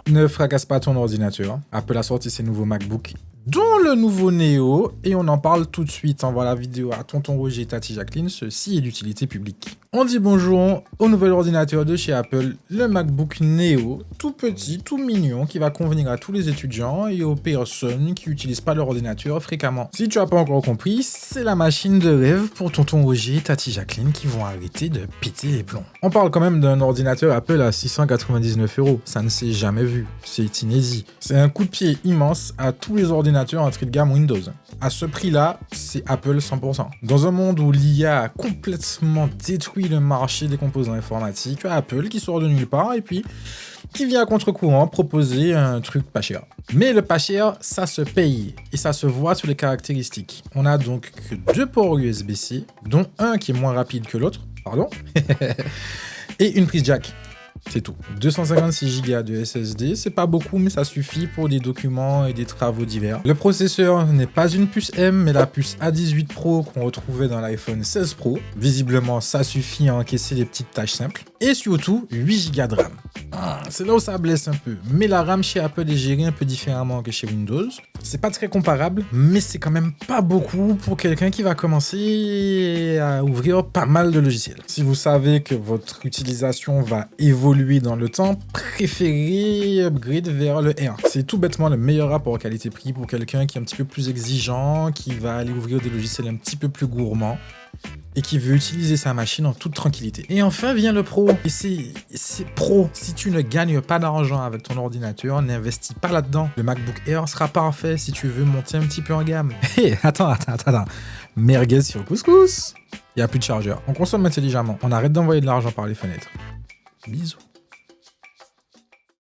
Ne fracasse pas ton ordinateur. Apple a sorti ses nouveaux MacBook, dont le nouveau Neo, et on en parle tout de suite. Envoie la vidéo à Tonton Roger et Tati Jacqueline, ceci est d'utilité publique. On dit bonjour au nouvel ordinateur de chez Apple, le MacBook Neo, tout petit, tout mignon, qui va convenir à tous les étudiants et aux personnes qui n'utilisent pas leur ordinateur fréquemment. Si tu n'as pas encore compris, c'est la machine de rêve pour Tonton Roger et Tati Jacqueline qui vont arrêter de péter les plombs. On parle quand même d'un ordinateur Apple à 699 €. Ça ne s'est jamais vu, c'est inédit. C'est un coup de pied immense à tous les ordinateurs entrée de gamme Windows. À ce prix-là, c'est Apple 100%. Dans un monde où l'IA a complètement détruit le marché des composants informatiques, tu as Apple qui sort de nulle part et puis qui vient à contre-courant proposer un truc pas cher. Mais le pas cher, ça se paye et ça se voit sur les caractéristiques. On a donc que 2 ports USB-C, dont un qui est moins rapide que l'autre, pardon, et une prise jack. C'est tout. 256 Go de SSD, c'est pas beaucoup, mais ça suffit pour des documents et des travaux divers. Le processeur n'est pas une puce M, mais la puce A18 Pro qu'on retrouvait dans l'iPhone 16 Pro. Visiblement, ça suffit à encaisser les petites tâches simples. Et surtout, 8 Go de RAM. C'est là où ça blesse un peu. Mais la RAM chez Apple est gérée un peu différemment que chez Windows. C'est pas très comparable, mais c'est quand même pas beaucoup pour quelqu'un qui va commencer à ouvrir pas mal de logiciels. Si vous savez que votre utilisation va évoluer dans le temps, préférez upgrade vers le R. C'est tout bêtement le meilleur rapport qualité-prix pour quelqu'un qui est un petit peu plus exigeant, qui va aller ouvrir des logiciels un petit peu plus gourmands et qui veut utiliser sa machine en toute tranquillité. Et enfin vient le pro. Et c'est pro. Si tu ne gagnes pas d'argent avec ton ordinateur, n'investis pas là-dedans. Le MacBook Air sera parfait si tu veux monter un petit peu en gamme. Hé, attends. Merguez sur couscous. Il n'y a plus de chargeur. On consomme intelligemment. On arrête d'envoyer de l'argent par les fenêtres. Bisous.